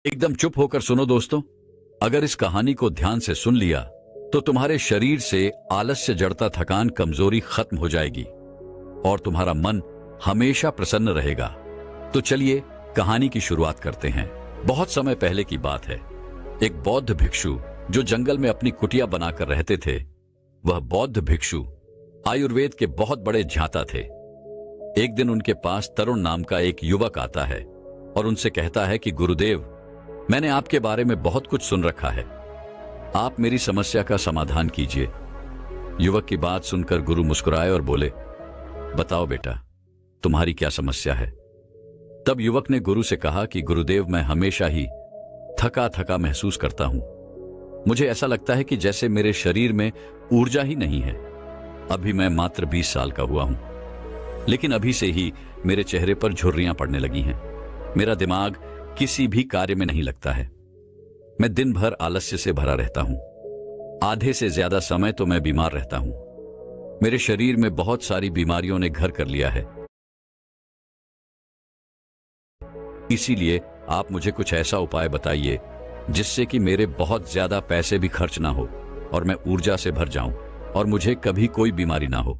एकदम चुप होकर सुनो दोस्तों। अगर इस कहानी को ध्यान से सुन लिया तो तुम्हारे शरीर से आलस्य, जड़ता, थकान, कमजोरी खत्म हो जाएगी और तुम्हारा मन हमेशा प्रसन्न रहेगा। तो चलिए कहानी की शुरुआत करते हैं। बहुत समय पहले की बात है। एक बौद्ध भिक्षु जो जंगल में अपनी कुटिया बनाकर रहते थे, वह बौद्ध भिक्षु आयुर्वेद के बहुत बड़े झांता थे। एक दिन उनके पास तरुण नाम का एक युवक आता है और उनसे कहता है कि गुरुदेव, मैंने आपके बारे में बहुत कुछ सुन रखा है, आप मेरी समस्या का समाधान कीजिए। युवक की बात सुनकर गुरु मुस्कुराए और बोले, बताओ बेटा, तुम्हारी क्या समस्या है। तब युवक ने गुरु से कहा कि गुरुदेव, मैं हमेशा ही थका थका महसूस करता हूं। मुझे ऐसा लगता है कि जैसे मेरे शरीर में ऊर्जा ही नहीं है। अभी मैं मात्र 20 साल का हुआ हूं, लेकिन अभी से ही मेरे चेहरे पर झुर्रियां पड़ने लगी हैं। मेरा दिमाग किसी भी कार्य में नहीं लगता है। मैं दिन भर आलस्य से भरा रहता हूं। आधे से ज्यादा समय तो मैं बीमार रहता हूं। मेरे शरीर में बहुत सारी बीमारियों ने घर कर लिया है। इसीलिए आप मुझे कुछ ऐसा उपाय बताइए जिससे कि मेरे बहुत ज्यादा पैसे भी खर्च ना हो और मैं ऊर्जा से भर जाऊं और मुझे कभी कोई बीमारी ना हो।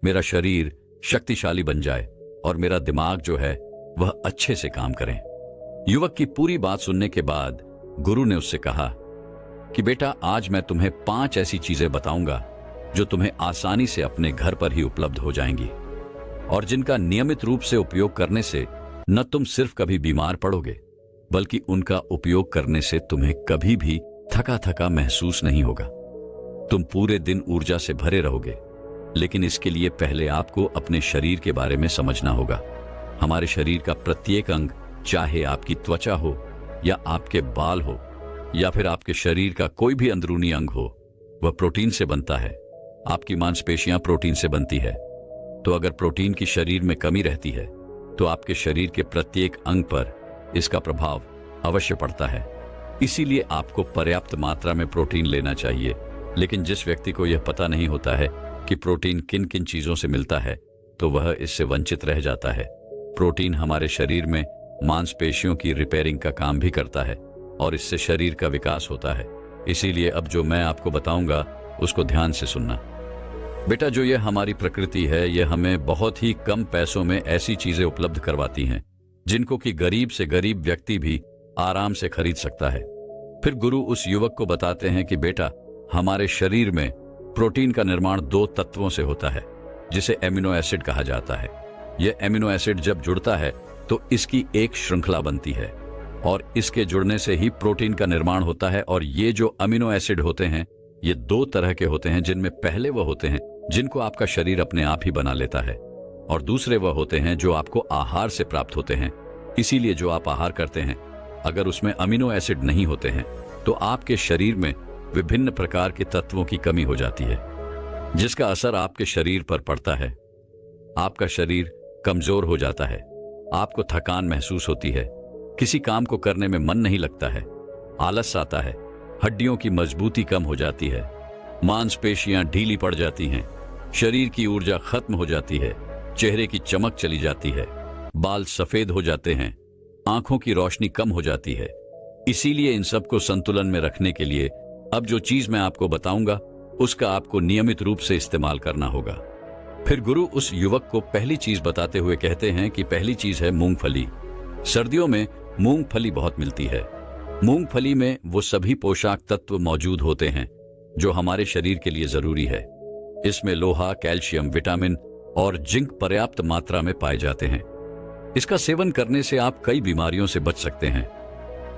मेरा शरीर शक्तिशाली बन जाए और मेरा दिमाग जो है वह अच्छे से काम करे। युवक की पूरी बात सुनने के बाद गुरु ने उससे कहा कि बेटा, आज मैं तुम्हें 5 ऐसी चीजें बताऊंगा जो तुम्हें आसानी से अपने घर पर ही उपलब्ध हो जाएंगी और जिनका नियमित रूप से उपयोग करने से न तुम सिर्फ कभी बीमार पड़ोगे, बल्कि उनका उपयोग करने से तुम्हें कभी भी थका थका महसूस नहीं होगा। तुम पूरे दिन ऊर्जा से भरे रहोगे। लेकिन इसके लिए पहले आपको अपने शरीर के बारे में समझना होगा। हमारे शरीर का प्रत्येक अंग, चाहे आपकी त्वचा हो या आपके बाल हो या फिर आपके शरीर का कोई भी अंदरूनी अंग हो, वह प्रोटीन से बनता है। आपकी मांसपेशियां प्रोटीन से बनती है। तो अगर प्रोटीन की शरीर में कमी रहती है तो आपके शरीर के प्रत्येक अंग पर इसका प्रभाव अवश्य पड़ता है। इसीलिए आपको पर्याप्त मात्रा में प्रोटीन लेना चाहिए। लेकिन जिस व्यक्ति को यह पता नहीं होता है कि प्रोटीन किन किन चीजों से मिलता है, तो वह इससे वंचित रह जाता है। प्रोटीन हमारे शरीर में मांसपेशियों की रिपेयरिंग का काम भी करता है और इससे शरीर का विकास होता है। इसीलिए अब जो मैं आपको बताऊंगा उसको ध्यान से सुनना। बेटा, जो यह हमारी प्रकृति है, यह हमें बहुत ही कम पैसों में ऐसी चीजें उपलब्ध करवाती हैं जिनको कि गरीब से गरीब व्यक्ति भी आराम से खरीद सकता है। फिर गुरु उस युवक को बताते हैं कि बेटा, हमारे शरीर में प्रोटीन का निर्माण 2 तत्वों से होता है जिसे एमिनो एसिड कहा जाता है। यह एमिनो एसिड जब जुड़ता है तो इसकी एक श्रृंखला बनती है और इसके जुड़ने से ही प्रोटीन का निर्माण होता है। और ये जो अमीनो एसिड होते हैं, ये 2 तरह के होते हैं, जिनमें पहले वह होते हैं जिनको आपका शरीर अपने आप ही बना लेता है और दूसरे वह होते हैं जो आपको आहार से प्राप्त होते हैं। इसीलिए जो आप आहार करते हैं, अगर उसमें अमीनो एसिड नहीं होते हैं तो आपके शरीर में विभिन्न प्रकार के तत्वों की कमी हो जाती है, जिसका असर आपके शरीर पर पड़ता है। आपका शरीर कमजोर हो जाता है, आपको थकान महसूस होती है, किसी काम को करने में मन नहीं लगता है, आलस आता है, हड्डियों की मजबूती कम हो जाती है, मांसपेशियां ढीली पड़ जाती हैं, शरीर की ऊर्जा खत्म हो जाती है, चेहरे की चमक चली जाती है, बाल सफेद हो जाते हैं, आंखों की रोशनी कम हो जाती है। इसीलिए इन सबको संतुलन में रखने के लिए अब जो चीज मैं आपको बताऊंगा उसका आपको नियमित रूप से इस्तेमाल करना होगा। फिर गुरु उस युवक को पहली चीज बताते हुए कहते हैं कि पहली चीज है मूंगफली। सर्दियों में मूंगफली बहुत मिलती है। मूंगफली में वो सभी पोषक तत्व मौजूद होते हैं जो हमारे शरीर के लिए जरूरी है। इसमें लोहा, कैल्शियम, विटामिन और जिंक पर्याप्त मात्रा में पाए जाते हैं। इसका सेवन करने से आप कई बीमारियों से बच सकते हैं।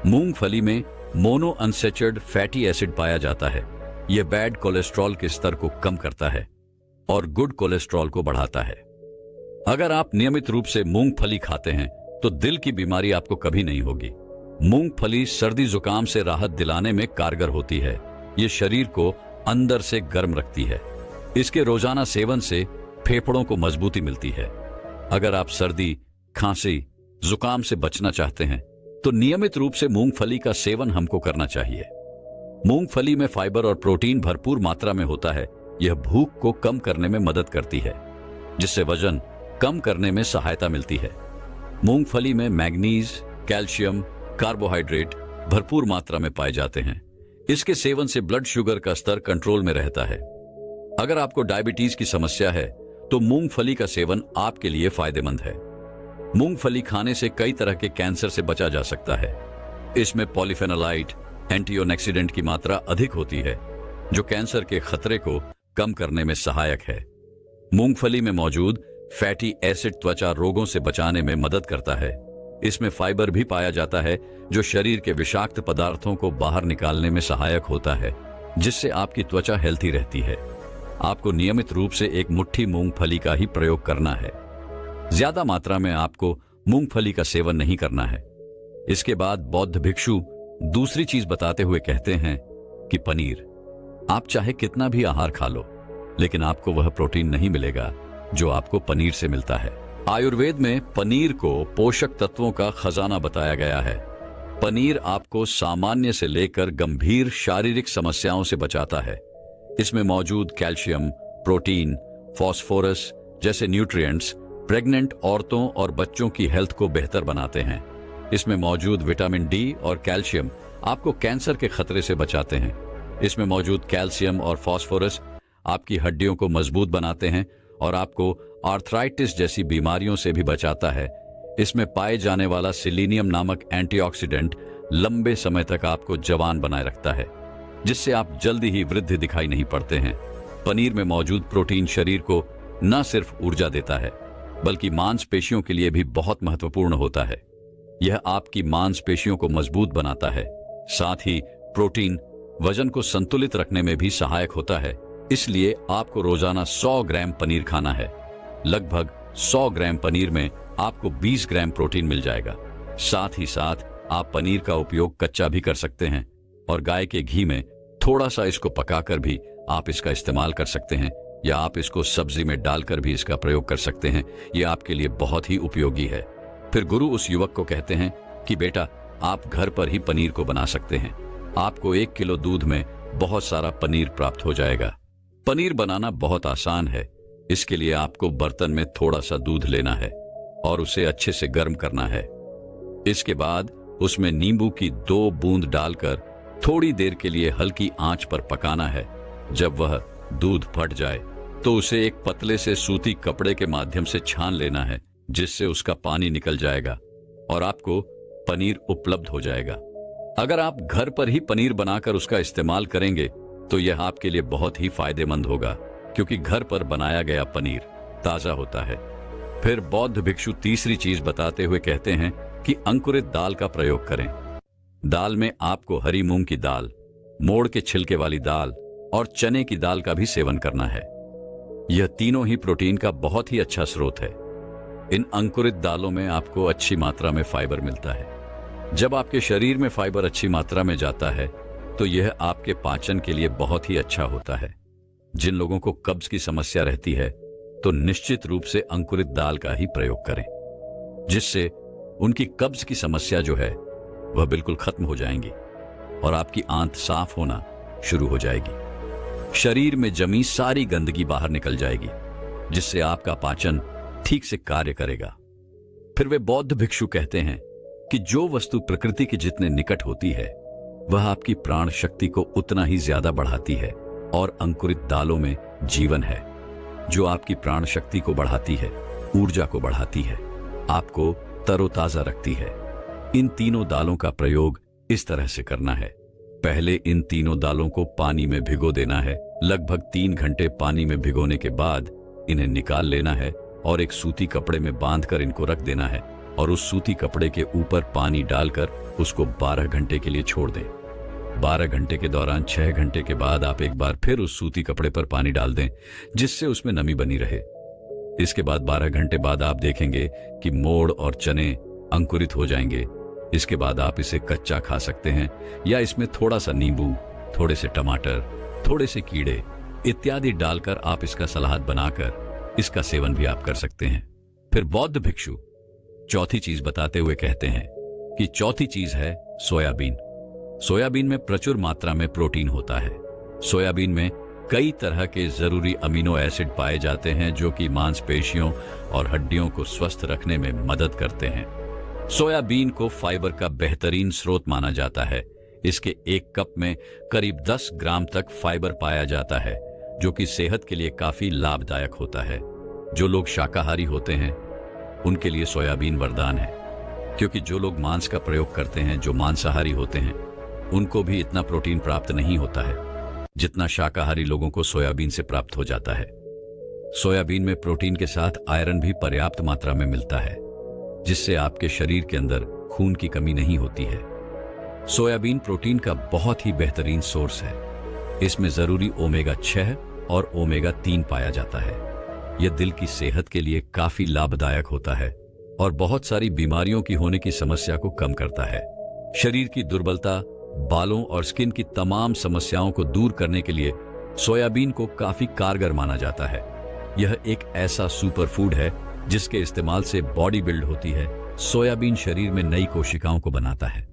मूंगफली में मोनो अनसैचुरेटेड फैटी एसिड पाया जाता है। यह बैड कोलेस्ट्रॉल के स्तर को कम करता है और गुड कोलेस्ट्रॉल को बढ़ाता है। अगर आप नियमित रूप से मूंगफली खाते हैं तो दिल की बीमारी आपको कभी नहीं होगी। मूंगफली सर्दी जुकाम से राहत दिलाने में कारगर होती है। ये शरीर को अंदर से गर्म रखती है। इसके रोजाना सेवन से फेफड़ों को मजबूती मिलती है। अगर आप सर्दी, खांसी, जुकाम से बचना चाहते हैं तो नियमित रूप से मूंगफली का सेवन हमको करना चाहिए। मूंगफली में फाइबर और प्रोटीन भरपूर मात्रा में होता है। यह भूख को कम करने में मदद करती है, जिससे वजन कम करने में सहायता मिलती है। मूंगफली में मैग्नीज, कैल्शियम, कार्बोहाइड्रेट भरपूर मात्रा में पाए जाते हैं। इसके सेवन से ब्लड शुगर का स्तर कंट्रोल में रहता है। अगर आपको डायबिटीज की समस्या है तो मूंगफली का सेवन आपके लिए फायदेमंद है। मूंगफली खाने से कई तरह के कैंसर से बचा जा सकता है। इसमें पॉलीफेनोलाइट एंटीऑक्सीडेंट की मात्रा अधिक होती है, जो कैंसर के खतरे को कम करने में सहायक है। मूंगफली में मौजूद फैटी एसिड त्वचा रोगों से बचाने में मदद करता है। इसमें फाइबर भी पाया जाता है, जो शरीर के विषाक्त पदार्थों को बाहर निकालने में सहायक होता है, जिससे आपकी त्वचा हेल्थी रहती है। आपको नियमित रूप से एक मुट्ठी मूंगफली का ही प्रयोग करना है। ज्यादा मात्रा में आपको मूंगफली का सेवन नहीं करना है। इसके बाद बौद्ध भिक्षु दूसरी चीज बताते हुए कहते हैं कि पनीर। आप चाहे कितना भी आहार खा लो, लेकिन आपको वह प्रोटीन नहीं मिलेगा जो आपको पनीर से मिलता है। आयुर्वेद में पनीर को पोषक तत्वों का खजाना बताया गया है। पनीर आपको सामान्य से लेकर गंभीर शारीरिक समस्याओं से बचाता है। इसमें मौजूद कैल्शियम, प्रोटीन, फास्फोरस जैसे न्यूट्रिएंट्स प्रेग्नेंट औरतों और बच्चों की हेल्थ को बेहतर बनाते हैं। इसमें मौजूद विटामिन डी और कैल्शियम आपको कैंसर के खतरे से बचाते हैं। इसमें मौजूद कैल्शियम और फास्फोरस आपकी हड्डियों को मजबूत बनाते हैं और आपको आर्थराइटिस जैसी बीमारियों से भी बचाता है। इसमें पाए जाने वाला सेलेनियम नामक एंटीऑक्सीडेंट लंबे समय तक आपको जवान बनाए रखता है, जिससे आप जल्दी ही वृद्ध दिखाई नहीं पड़ते हैं। पनीर में मौजूद प्रोटीन शरीर को न सिर्फ ऊर्जा देता है, बल्कि मांसपेशियों के लिए भी बहुत महत्वपूर्ण होता है। यह आपकी मांसपेशियों को मजबूत बनाता है। साथ ही प्रोटीन वजन को संतुलित रखने में भी सहायक होता है। इसलिए आपको रोजाना 100 ग्राम पनीर खाना है। लगभग 100 ग्राम पनीर में आपको 20 ग्राम प्रोटीन मिल जाएगा। साथ ही साथ आप पनीर का उपयोग कच्चा भी कर सकते हैं और गाय के घी में थोड़ा सा इसको पकाकर भी आप इसका इस्तेमाल कर सकते हैं, या आप इसको सब्जी में डालकर भी इसका प्रयोग कर सकते हैं। यह आपके लिए बहुत ही उपयोगी है। फिर गुरु उस युवक को कहते हैं कि बेटा, आप घर पर ही पनीर को बना सकते हैं। आपको 1 किलो दूध में बहुत सारा पनीर प्राप्त हो जाएगा। पनीर बनाना बहुत आसान है। इसके लिए आपको बर्तन में थोड़ा सा दूध लेना है और उसे अच्छे से गर्म करना है। इसके बाद उसमें नींबू की 2 बूंद डालकर थोड़ी देर के लिए हल्की आंच पर पकाना है। जब वह दूध फट जाए तो उसे एक पतले से सूती कपड़े के माध्यम से छान लेना है, जिससे उसका पानी निकल जाएगा और आपको पनीर उपलब्ध हो जाएगा। अगर आप घर पर ही पनीर बनाकर उसका इस्तेमाल करेंगे तो यह आपके लिए बहुत ही फायदेमंद होगा, क्योंकि घर पर बनाया गया पनीर ताजा होता है। फिर बौद्ध भिक्षु तीसरी चीज बताते हुए कहते हैं कि अंकुरित दाल का प्रयोग करें। दाल में आपको हरी मूंग की दाल, मोड़ के छिलके वाली दाल और चने की दाल का भी सेवन करना है। यह तीनों ही प्रोटीन का बहुत ही अच्छा स्रोत है। इन अंकुरित दालों में आपको अच्छी मात्रा में फाइबर मिलता है। जब आपके शरीर में फाइबर अच्छी मात्रा में जाता है तो यह आपके पाचन के लिए बहुत ही अच्छा होता है। जिन लोगों को कब्ज की समस्या रहती है तो निश्चित रूप से अंकुरित दाल का ही प्रयोग करें, जिससे उनकी कब्ज की समस्या जो है वह बिल्कुल खत्म हो जाएंगी और आपकी आंत साफ होना शुरू हो जाएगी। शरीर में जमी सारी गंदगी बाहर निकल जाएगी, जिससे आपका पाचन ठीक से कार्य करेगा। फिर वे बौद्ध भिक्षु कहते हैं कि जो वस्तु प्रकृति के जितने निकट होती है वह आपकी प्राण शक्ति को उतना ही ज्यादा बढ़ाती है, और अंकुरित दालों में जीवन है, जो आपकी प्राण शक्ति को बढ़ाती है, ऊर्जा को बढ़ाती है, आपको तरोताजा रखती है। इन तीनों दालों का प्रयोग इस तरह से करना है। पहले इन तीनों दालों को पानी में भिगो देना है। लगभग 3 घंटे पानी में भिगोने के बाद इन्हें निकाल लेना है और एक सूती कपड़े में बांधकर इनको रख देना है, और उस सूती कपड़े के ऊपर पानी डालकर उसको 12 घंटे के लिए छोड़ दें। 12 घंटे के दौरान 6 घंटे के बाद आप एक बार फिर उस सूती कपड़े पर पानी डाल दें, जिससे उसमें नमी बनी रहे। इसके बाद 12 घंटे बाद आप देखेंगे कि मोड़ और चने अंकुरित हो जाएंगे। इसके बाद आप इसे कच्चा खा सकते हैं, या इसमें थोड़ा सा नींबू, थोड़े से टमाटर, थोड़े से कीड़े इत्यादि डालकर आप इसका सलाद बनाकर इसका सेवन भी आप कर सकते हैं। फिर बौद्ध भिक्षु चौथी चीज बताते हुए कहते हैं कि चौथी चीज है सोयाबीन। सोयाबीन में प्रचुर मात्रा में प्रोटीन होता है। सोयाबीन में कई तरह के जरूरी अमीनो एसिड पाए जाते हैं, जो कि मांसपेशियों और हड्डियों को स्वस्थ रखने में मदद करते हैं। सोयाबीन को फाइबर का बेहतरीन स्रोत माना जाता है। इसके एक कप में करीब 10 ग्राम तक फाइबर पाया जाता है, जो कि सेहत के लिए काफी लाभदायक होता है। जो लोग शाकाहारी होते हैं उनके लिए सोयाबीन वरदान है, क्योंकि जो लोग मांस का प्रयोग करते हैं, जो मांसाहारी होते हैं, उनको भी इतना प्रोटीन प्राप्त नहीं होता है जितना शाकाहारी लोगों को सोयाबीन से प्राप्त हो जाता है। सोयाबीन में प्रोटीन के साथ आयरन भी पर्याप्त मात्रा में मिलता है, जिससे आपके शरीर के अंदर खून की कमी नहीं होती है। सोयाबीन प्रोटीन का बहुत ही बेहतरीन सोर्स है। इसमें जरूरी ओमेगा 6 और ओमेगा 3 पाया जाता है। यह दिल की सेहत के लिए काफी लाभदायक होता है और बहुत सारी बीमारियों की होने की समस्या को कम करता है। शरीर की दुर्बलता, बालों और स्किन की तमाम समस्याओं को दूर करने के लिए सोयाबीन को काफी कारगर माना जाता है। यह एक ऐसा सुपर फूड है जिसके इस्तेमाल से बॉडी बिल्ड होती है। सोयाबीन शरीर में नई कोशिकाओं को बनाता है।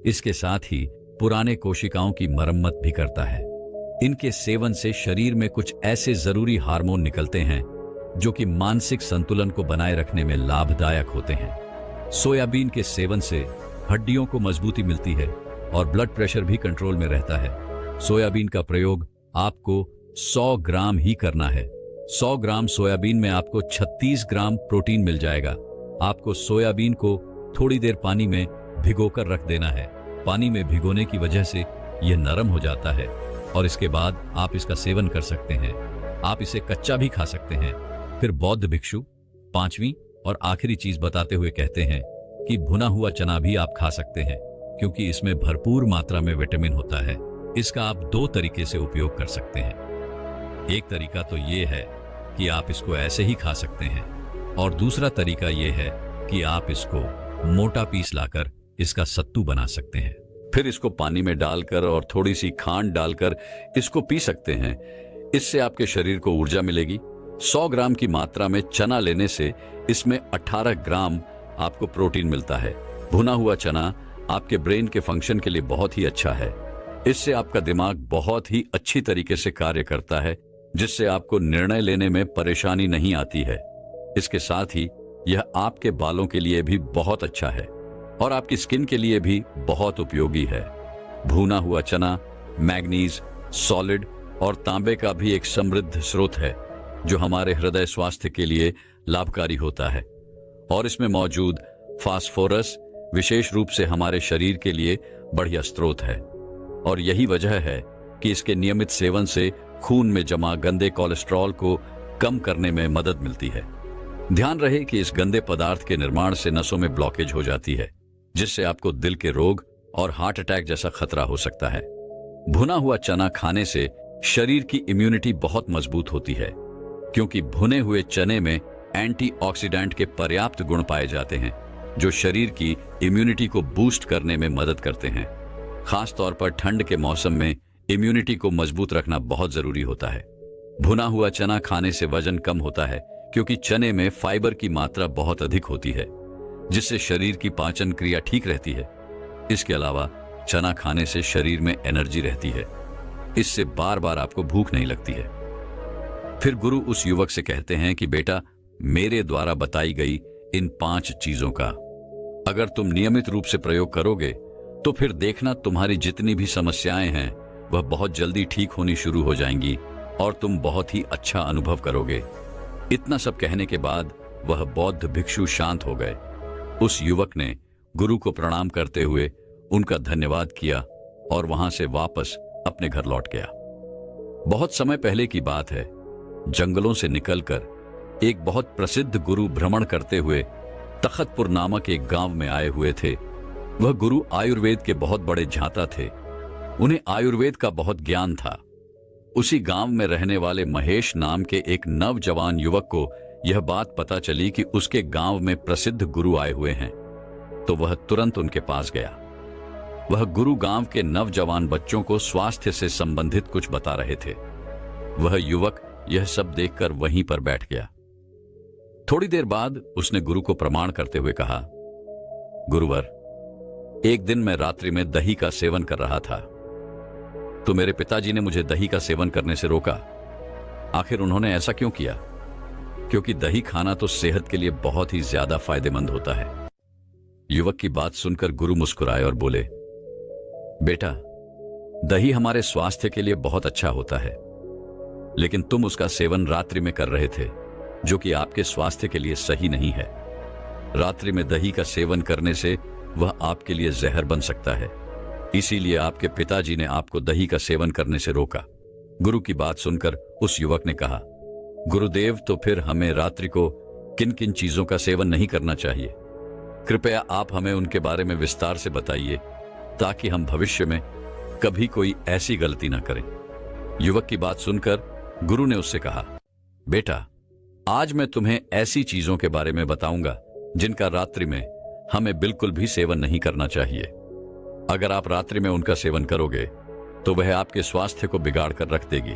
इसके साथ ही पुराने कोशिकाओं की मरम्मत भी करता है। इनके सेवन से शरीर में कुछ ऐसे जरूरी हार्मोन निकलते हैं जो कि मानसिक संतुलन को बनाए रखने में लाभदायक होते हैं। सोयाबीन के सेवन से हड्डियों को मजबूती मिलती है और ब्लड प्रेशर भी कंट्रोल में रहता है। सोयाबीन का प्रयोग आपको 100 ग्राम ही करना है। 100 ग्राम सोयाबीन में आपको 36 ग्राम प्रोटीन मिल जाएगा। आपको सोयाबीन को थोड़ी देर पानी में भिगोकर रख देना है। पानी में भिगोने की वजह से यह नरम हो जाता है और इसके बाद आप इसका सेवन कर सकते हैं। आप इसे कच्चा भी खा सकते हैं। फिर बौद्ध भिक्षु 5वीं और आखिरी चीज बताते हुए कहते हैं कि भुना हुआ चना भी आप खा सकते हैं, क्योंकि इसमें भरपूर मात्रा में विटामिन होता है। इसका आप 2 तरीके से उपयोग कर सकते हैं। एक तरीका तो ये है कि आप इसको ऐसे ही खा सकते हैं, और दूसरा तरीका ये है कि आप इसको मोटा पीस लाकर इसका सत्तू बना सकते हैं। फिर इसको पानी में डालकर और थोड़ी सी खांड डालकर इसको पी सकते हैं। इससे आपके शरीर को ऊर्जा मिलेगी। 100 ग्राम की मात्रा में चना लेने से इसमें 18 ग्राम आपको प्रोटीन मिलता है। भुना हुआ चना आपके ब्रेन के फंक्शन के लिए बहुत ही अच्छा है। इससे आपका दिमाग बहुत ही अच्छी तरीके से कार्य करता है, जिससे आपको निर्णय लेने में परेशानी नहीं आती है। इसके साथ ही यह आपके बालों के लिए भी बहुत अच्छा है और आपकी स्किन के लिए भी बहुत उपयोगी है। भुना हुआ चना मैग्नीज, सॉलिड और तांबे का भी एक समृद्ध स्रोत है, जो हमारे हृदय स्वास्थ्य के लिए लाभकारी होता है। और इसमें मौजूद फास्फोरस विशेष रूप से हमारे शरीर के लिए बढ़िया स्रोत है। और यही वजह है कि इसके नियमित सेवन से खून में जमा गंदे कोलेस्ट्रॉल को कम करने में मदद मिलती है। ध्यान रहे कि इस गंदे पदार्थ के निर्माण से नसों में ब्लॉकेज हो जाती है, जिससे आपको दिल के रोग और हार्ट अटैक जैसा खतरा हो सकता है। भुना हुआ चना खाने से शरीर की इम्यूनिटी बहुत मजबूत होती है, क्योंकि भुने हुए चने में एंटीऑक्सीडेंट के पर्याप्त गुण पाए जाते हैं, जो शरीर की इम्यूनिटी को बूस्ट करने में मदद करते हैं। खास तौर पर ठंड के मौसम में इम्यूनिटी को मजबूत रखना बहुत जरूरी होता है। भुना हुआ चना खाने से वजन कम होता है, क्योंकि चने में फाइबर की मात्रा बहुत अधिक होती है, जिससे शरीर की पाचन क्रिया ठीक रहती है। इसके अलावा चना खाने से शरीर में एनर्जी रहती है। इससे बार बार आपको भूख नहीं लगती है। फिर गुरु उस युवक से कहते हैं कि बेटा, मेरे द्वारा बताई गई इन 5 चीजों का अगर तुम नियमित रूप से प्रयोग करोगे तो फिर देखना तुम्हारी जितनी भी समस्याएं हैं वह बहुत जल्दी ठीक होनी शुरू हो जाएंगी और तुम बहुत ही अच्छा अनुभव करोगे। इतना सब कहने के बाद वह बौद्ध भिक्षु शांत हो गए। उस युवक ने गुरु को प्रणाम करते हुए उनका धन्यवाद किया और वहां से वापस अपने घर लौट गया। बहुत समय पहले की बात है। जंगलों से निकलकर एक बहुत प्रसिद्ध गुरु भ्रमण करते हुए तखतपुर नामक एक गांव में आए हुए थे। वह गुरु आयुर्वेद के बहुत बड़े झांता थे। उन्हें आयुर्वेद का बहुत ज्ञान था। उसी गांव में रहने वाले महेश नाम के एक नवजवान युवक को यह बात पता चली कि उसके गांव में प्रसिद्ध गुरु आए हुए हैं, तो वह तुरंत उनके पास गया। वह गुरु गांव के नवजवान बच्चों को स्वास्थ्य से संबंधित कुछ बता रहे थे। वह युवक यह सब देखकर वहीं पर बैठ गया। थोड़ी देर बाद उसने गुरु को प्रणाम करते हुए कहा, गुरुवर, एक दिन मैं रात्रि में दही का सेवन कर रहा था, तो मेरे पिताजी ने मुझे दही का सेवन करने से रोका। आखिर उन्होंने ऐसा क्यों किया? क्योंकि दही खाना तो सेहत के लिए बहुत ही ज्यादा फायदेमंद होता है। युवक की बात सुनकर गुरु मुस्कुराए और बोले, बेटा, दही हमारे स्वास्थ्य के लिए बहुत अच्छा होता है, लेकिन तुम उसका सेवन रात्रि में कर रहे थे, जो कि आपके स्वास्थ्य के लिए सही नहीं है। रात्रि में दही का सेवन करने से वह आपके लिए जहर बन सकता है। इसीलिए आपके पिताजी ने आपको दही का सेवन करने से रोका। गुरु की बात सुनकर उस युवक ने कहा, गुरुदेव, तो फिर हमें रात्रि को किन किन चीजों का सेवन नहीं करना चाहिए? कृपया आप हमें उनके बारे में विस्तार से बताइए, ताकि हम भविष्य में कभी कोई ऐसी गलती ना करें। युवक की बात सुनकर गुरु ने उससे कहा, बेटा, आज मैं तुम्हें ऐसी चीजों के बारे में बताऊंगा जिनका रात्रि में हमें बिल्कुल भी सेवन नहीं करना चाहिए। अगर आप रात्रि में उनका सेवन करोगे तो वह आपके स्वास्थ्य को बिगाड़ कर रख देगी,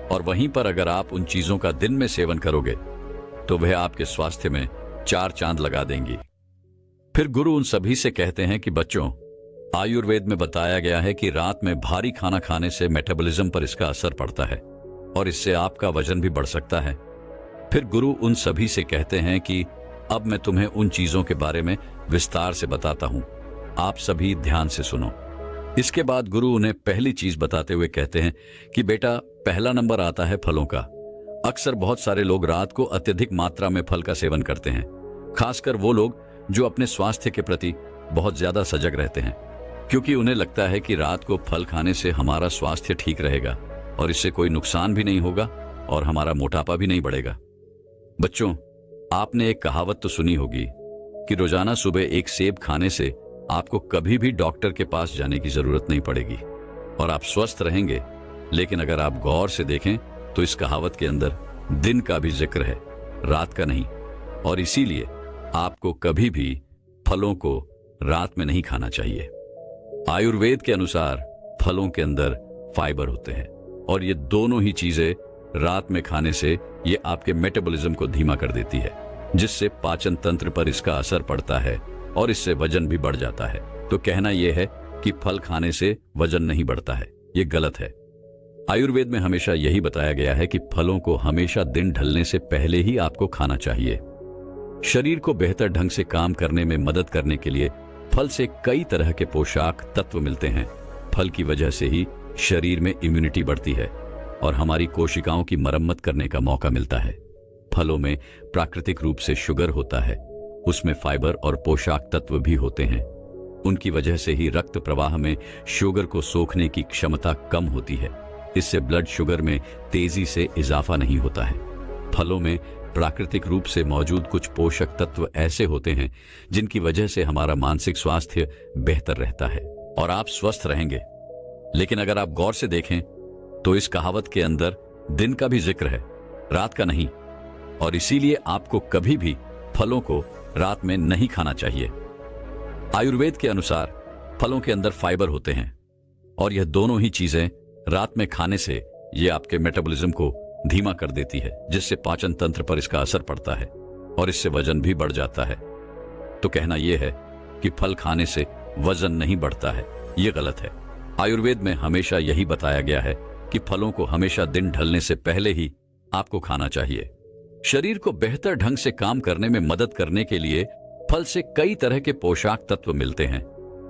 और वहीं पर अगर आप उन चीजों का दिन में सेवन करोगे तो वह आपके स्वास्थ्य में 4 चांद लगा देंगी। फिर गुरु उन सभी से कहते हैं कि बच्चों, आयुर्वेद में बताया गया है कि रात में भारी खाना खाने से मेटाबॉलिज्म पर इसका असर पड़ता है और इससे आपका वजन भी बढ़ सकता है। फिर गुरु उन सभी से कहते हैं कि अब मैं तुम्हें उन चीजों के बारे में विस्तार से बताता हूं, आप सभी ध्यान से सुनो। इसके बाद गुरु उन्हें पहली चीज बताते हुए कहते हैं कि बेटा, पहला नंबर आता है फलों का। अक्सर बहुत सारे लोग रात को अत्यधिक मात्रा में फल का सेवन करते हैं, खासकर वो लोग जो अपने स्वास्थ्य के प्रति बहुत ज्यादा सजग रहते हैं, क्योंकि उन्हें लगता है कि रात को फल खाने से हमारा स्वास्थ्य ठीक रहेगा और इससे कोई नुकसान भी नहीं होगा और हमारा मोटापा भी नहीं बढ़ेगा। बच्चों, आपने एक कहावत तो सुनी होगी कि रोजाना सुबह एक सेब खाने से आपको कभी भी डॉक्टर के पास जाने की जरूरत नहीं पड़ेगी और आप स्वस्थ रहेंगे। लेकिन अगर आप गौर से देखें तो इस कहावत के अंदर दिन का भी जिक्र है, रात का नहीं, और इसीलिए आपको कभी भी फलों को रात में नहीं खाना चाहिए। आयुर्वेद के अनुसार फलों के अंदर फाइबर होते हैं और ये दोनों ही चीजें रात में खाने से ये आपके मेटाबॉलिज्म को धीमा कर देती है, जिससे पाचन तंत्र पर इसका असर पड़ता है और इससे वजन भी बढ़ जाता है। तो कहना यह है कि फल खाने से वजन नहीं बढ़ता है, ये गलत है। आयुर्वेद में हमेशा यही बताया गया है कि फलों को हमेशा दिन ढलने से पहले ही आपको खाना चाहिए। शरीर को बेहतर ढंग से काम करने में मदद करने के लिए फल से कई तरह के पोषक तत्व मिलते हैं। फल की वजह से ही शरीर में इम्यूनिटी बढ़ती है और हमारी कोशिकाओं की मरम्मत करने का मौका मिलता है। फलों में प्राकृतिक रूप से शुगर होता है, उसमें फाइबर और पोषक तत्व भी होते हैं। उनकी वजह से ही रक्त प्रवाह में शुगर को सोखने की क्षमता कम होती है। इससे ब्लड शुगर में तेजी से इजाफा नहीं होता है। फलों में प्राकृतिक रूप से मौजूद कुछ पोषक तत्व ऐसे होते हैं जिनकी वजह से हमारा मानसिक स्वास्थ्य बेहतर रहता है और आप स्वस्थ रहेंगे। लेकिन अगर आप गौर से देखें तो इस कहावत के अंदर दिन का भी जिक्र है, रात का नहीं, और इसीलिए आपको कभी भी फलों को रात में नहीं खाना चाहिए। आयुर्वेद के अनुसार फलों के अंदर फाइबर होते हैं और यह दोनों ही चीजें रात में खाने से ये आपके मेटाबॉलिज्म को धीमा कर देती है, जिससे पाचन तंत्र पर इसका असर पड़ता है और इससे वजन भी बढ़ जाता है। तो कहना यह है कि फल खाने से वजन नहीं बढ़ता है, ये गलत है। आयुर्वेद में हमेशा यही बताया गया है कि फलों को हमेशा दिन ढलने से पहले ही आपको खाना चाहिए। शरीर को बेहतर ढंग से काम करने में मदद करने के लिए फल से कई तरह के पोषक तत्व मिलते हैं।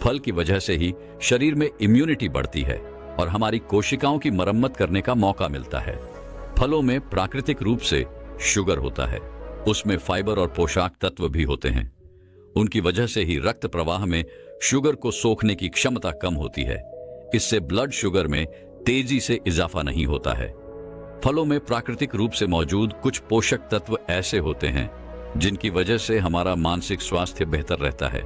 फल की वजह से ही शरीर में इम्यूनिटी बढ़ती है और हमारी कोशिकाओं की मरम्मत करने का मौका मिलता है। फलों में प्राकृतिक रूप से शुगर होता है, उसमें फाइबर और पोषक तत्व भी होते हैं। उनकी वजह से ही रक्त प्रवाह में शुगर को सोखने की क्षमता कम होती है। इससे ब्लड शुगर में तेजी से इजाफा नहीं होता है। फलों में प्राकृतिक रूप से मौजूद कुछ पोषक तत्व ऐसे होते हैं जिनकी वजह से हमारा मानसिक स्वास्थ्य बेहतर रहता है।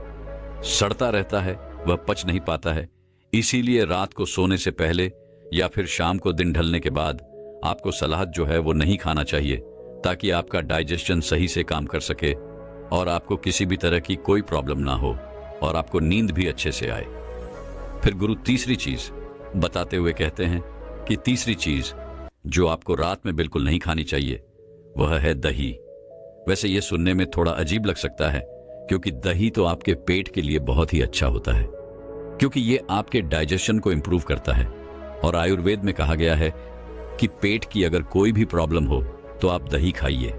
सड़ता रहता है, वह पच नहीं पाता है। इसीलिए रात को सोने से पहले या फिर शाम को दिन ढलने के बाद आपको सलाद जो है वो नहीं खाना चाहिए, ताकि आपका डाइजेशन सही से काम कर सके और आपको किसी भी तरह की कोई प्रॉब्लम ना हो और आपको नींद भी अच्छे से आए। फिर गुरु तीसरी चीज बताते हुए कहते हैं कि तीसरी चीज जो आपको रात में बिल्कुल नहीं खानी चाहिए वह है दही। वैसे यह सुनने में थोड़ा अजीब लग सकता है, क्योंकि दही तो आपके पेट के लिए बहुत ही अच्छा होता है, क्योंकि ये आपके डाइजेशन को इंप्रूव करता है। और आयुर्वेद में कहा गया है कि पेट की अगर कोई भी प्रॉब्लम हो तो आप दही खाइए।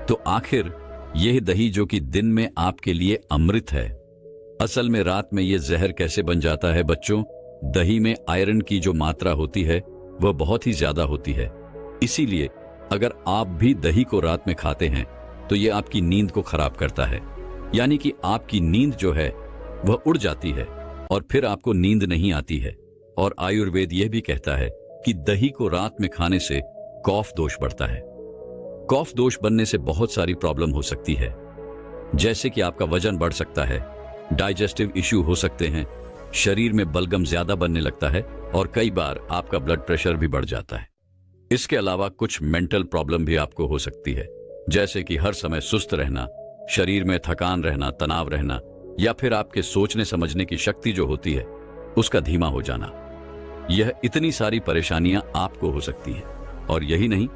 तो आखिर यह दही जो कि दिन में आपके लिए अमृत है, असल में रात में ये जहर कैसे बन जाता है बच्चों? दही में आयरन की जो मात्रा होती है वह बहुत ही ज्यादा होती है। इसीलिए अगर आप भी दही को रात में खाते हैं तो ये आपकी नींद को खराब करता है, यानी कि आपकी नींद जो है वह उड़ जाती है और फिर आपको नींद नहीं आती है। और आयुर्वेद यह भी कहता है कि दही को रात में खाने से कफ दोष बढ़ता है। कफ दोष बनने से बहुत सारी प्रॉब्लम हो सकती है, जैसे कि आपका वजन बढ़ सकता है, डाइजेस्टिव इश्यू हो सकते हैं, शरीर में बलगम ज्यादा बनने लगता है और कई बार आपका ब्लड प्रेशर भी बढ़ जाता है। इसके अलावा कुछ मेंटल प्रॉब्लम भी आपको हो सकती है, जैसे कि हर समय सुस्त रहना, शरीर में थकान रहना, तनाव रहना, या फिर आपके सोचने समझने की शक्ति जो होती है उसका धीमा हो जाना। यह इतनी सारी परेशानियां आपको हो सकती है। और यही नहीं,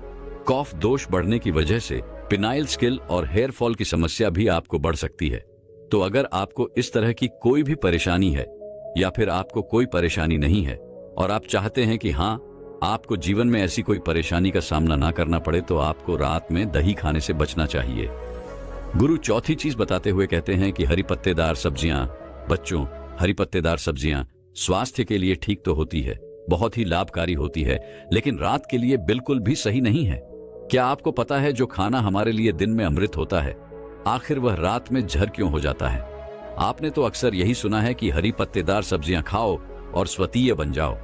कफ दोष बढ़ने की वजह से पिनाइल स्किल और हेयर फॉल की समस्या भी आपको बढ़ सकती है। तो अगर आपको इस तरह की कोई भी परेशानी है या फिर आपको कोई परेशानी नहीं है और आप चाहते हैं कि हाँ, आपको जीवन में ऐसी कोई परेशानी का सामना ना करना पड़े, तो आपको रात में दही खाने से बचना चाहिए। गुरु चौथी चीज बताते हुए कहते हैं कि हरी पत्तेदार सब्जियां, बच्चों, हरी पत्तेदार सब्जियां स्वास्थ्य के लिए ठीक तो होती है, बहुत ही लाभकारी होती है, लेकिन रात के लिए बिल्कुल भी सही नहीं है। क्या आपको पता है जो खाना हमारे लिए दिन में अमृत होता है, आखिर वह रात में जहर क्यों हो जाता है? आपने तो अक्सर यही सुना है कि हरी पत्तेदार सब्जियां खाओ और स्वतीय बन जाओ,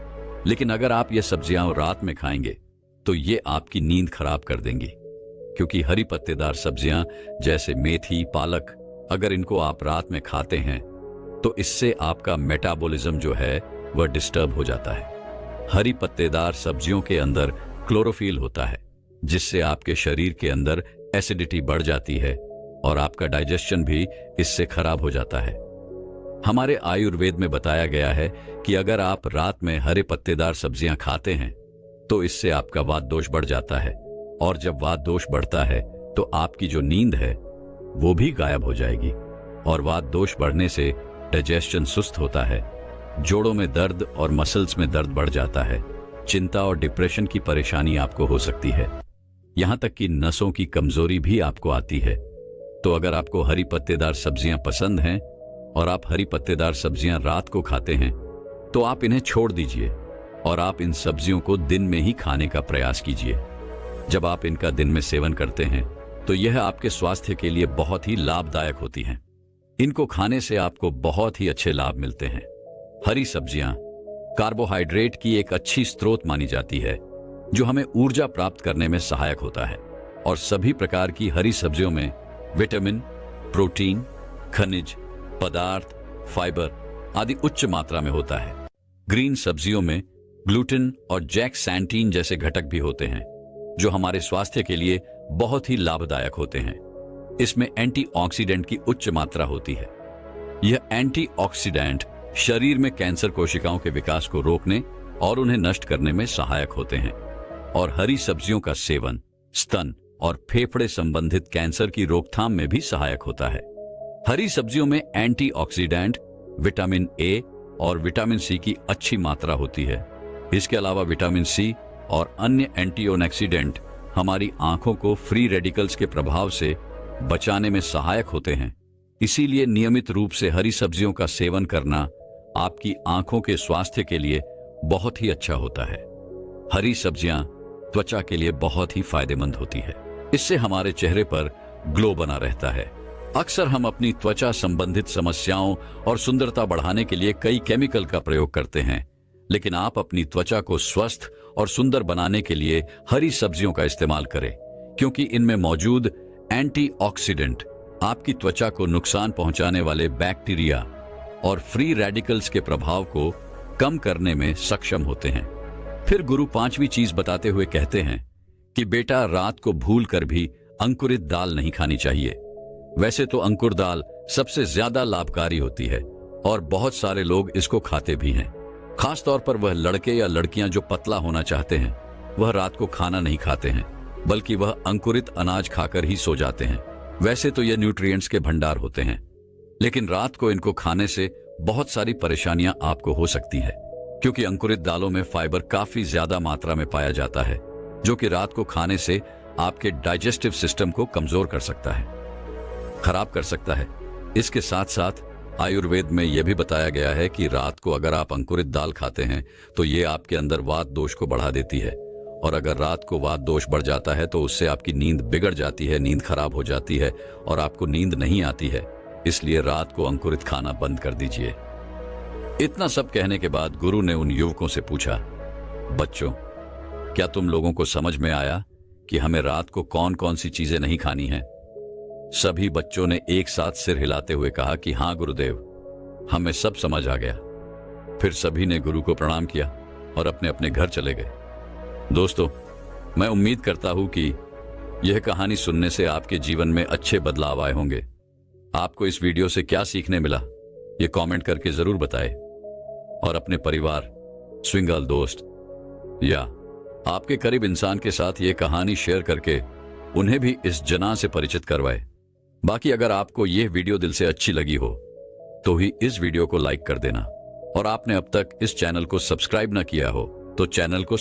लेकिन अगर आप ये सब्जियां रात में खाएंगे तो ये आपकी नींद खराब कर देंगी, क्योंकि हरी पत्तेदार सब्जियां जैसे मेथी, पालक, अगर इनको आप रात में खाते हैं तो इससे आपका मेटाबॉलिज्म जो है वह डिस्टर्ब हो जाता है। हरी पत्तेदार सब्जियों के अंदर क्लोरोफिल होता है, जिससे आपके शरीर के अंदर एसिडिटी बढ़ जाती है और आपका डाइजेशन भी इससे खराब हो जाता है। हमारे आयुर्वेद में बताया गया है कि अगर आप रात में हरे पत्तेदार सब्जियां खाते हैं तो इससे आपका वात दोष बढ़ जाता है, और जब वात दोष बढ़ता है तो आपकी जो नींद है वो भी गायब हो जाएगी, और वात दोष बढ़ने से डाइजेशन सुस्त होता है, जोड़ों में दर्द और मसल्स में दर्द बढ़ जाता है, चिंता और डिप्रेशन की परेशानी आपको हो सकती है, यहां तक कि नसों की कमजोरी भी आपको आती है। तो अगर आपको हरी पत्तेदार सब्जियां पसंद हैं और आप हरी पत्तेदार सब्जियां रात को खाते हैं तो आप इन्हें छोड़ दीजिए और आप इन सब्जियों को दिन में ही खाने का प्रयास कीजिए। जब आप इनका दिन में सेवन करते हैं तो यह आपके स्वास्थ्य के लिए बहुत ही लाभदायक होती हैं। इनको खाने से आपको बहुत ही अच्छे लाभ मिलते हैं। हरी सब्जियां कार्बोहाइड्रेट की एक अच्छी स्रोत मानी जाती है, जो हमें ऊर्जा प्राप्त करने में सहायक होता है, और सभी प्रकार की हरी सब्जियों में विटामिन, प्रोटीन, खनिज पदार्थ, फाइबर आदि उच्च मात्रा में होता है। ग्रीन सब्जियों में ग्लूटेन और जैक्सैंटीन जैसे घटक भी होते हैं, जो हमारे स्वास्थ्य के लिए बहुत ही लाभदायक होते हैं। इसमें एंटीऑक्सीडेंट की उच्च मात्रा होती है। यह एंटीऑक्सीडेंट शरीर में कैंसर कोशिकाओं के विकास को रोकने और उन्हें नष्ट करने में सहायक होते हैं, और हरी सब्जियों का सेवन स्तन और फेफड़े संबंधित कैंसर की रोकथाम में भी सहायक होता है। हरी सब्जियों में एंटीऑक्सीडेंट, विटामिन ए और विटामिन सी की अच्छी मात्रा होती है। इसके अलावा विटामिन सी और अन्य एंटीऑक्सीडेंट हमारी आंखों को फ्री रेडिकल्स के प्रभाव से बचाने में सहायक होते हैं। इसीलिए नियमित रूप से हरी सब्जियों का सेवन करना आपकी आंखों के स्वास्थ्य के लिए बहुत ही अच्छा होता है। हरी सब्जियां त्वचा के लिए बहुत ही फायदेमंद होती है। इससे हमारे चेहरे पर ग्लो बना रहता है। अक्सर हम अपनी त्वचा संबंधित समस्याओं और सुंदरता बढ़ाने के लिए कई केमिकल का प्रयोग करते हैं, लेकिन आप अपनी त्वचा को स्वस्थ और सुंदर बनाने के लिए हरी सब्जियों का इस्तेमाल करें, क्योंकि इनमें मौजूद एंटीऑक्सीडेंट आपकी त्वचा को नुकसान पहुंचाने वाले बैक्टीरिया और फ्री रेडिकल्स के प्रभाव को कम करने में सक्षम होते हैं। फिर गुरु पांचवी चीज बताते हुए कहते हैं कि बेटा, रात को भूल कर भी अंकुरित दाल नहीं खानी चाहिए। वैसे तो अंकुर दाल सबसे ज्यादा लाभकारी होती है और बहुत सारे लोग इसको खाते भी हैं। खास तौर पर वह लड़के या लड़कियां जो पतला होना चाहते हैं, वह रात को खाना नहीं खाते हैं, बल्कि वह अंकुरित अनाज खाकर ही सो जाते हैं। वैसे तो ये न्यूट्रिएंट्स के भंडार होते हैं, लेकिन रात को इनको खाने से बहुत सारी परेशानियां आपको हो सकती है, क्योंकि अंकुरित दालों में फाइबर काफी ज्यादा मात्रा में पाया जाता है, जो कि रात को खाने से आपके डाइजेस्टिव सिस्टम को कमजोर कर सकता है, खराब कर सकता है। इसके साथ साथ आयुर्वेद में यह भी बताया गया है कि रात को अगर आप अंकुरित दाल खाते हैं तो ये आपके अंदर वात दोष को बढ़ा देती है, और अगर रात को वात दोष बढ़ जाता है तो उससे आपकी नींद बिगड़ जाती है, नींद खराब हो जाती है और आपको नींद नहीं आती है। इसलिए रात को अंकुरित खाना बंद कर दीजिए। इतना सब कहने के बाद गुरु ने उन युवकों से पूछा, बच्चों, क्या तुम लोगों को समझ में आया कि हमें रात को कौन कौन सी चीजें नहीं खानी हैं? सभी बच्चों ने एक साथ सिर हिलाते हुए कहा कि हाँ गुरुदेव, हमें सब समझ आ गया। फिर सभी ने गुरु को प्रणाम किया और अपने अपने घर चले गए। दोस्तों, मैं उम्मीद करता हूं कि यह कहानी सुनने से आपके जीवन में अच्छे बदलाव आए होंगे। आपको इस वीडियो से क्या सीखने मिला, ये कमेंट करके जरूर बताएं और अपने परिवार, स्विंगल दोस्त या आपके करीब इंसान के साथ ये कहानी शेयर करके उन्हें भी इस जना से परिचित करवाएं। बाकी अगर आपको यह वीडियो दिल से अच्छी लगी हो तो ही इस वीडियो को लाइक कर देना, और आपने अब तक इस चैनल को सब्सक्राइब ना किया हो तो चैनल को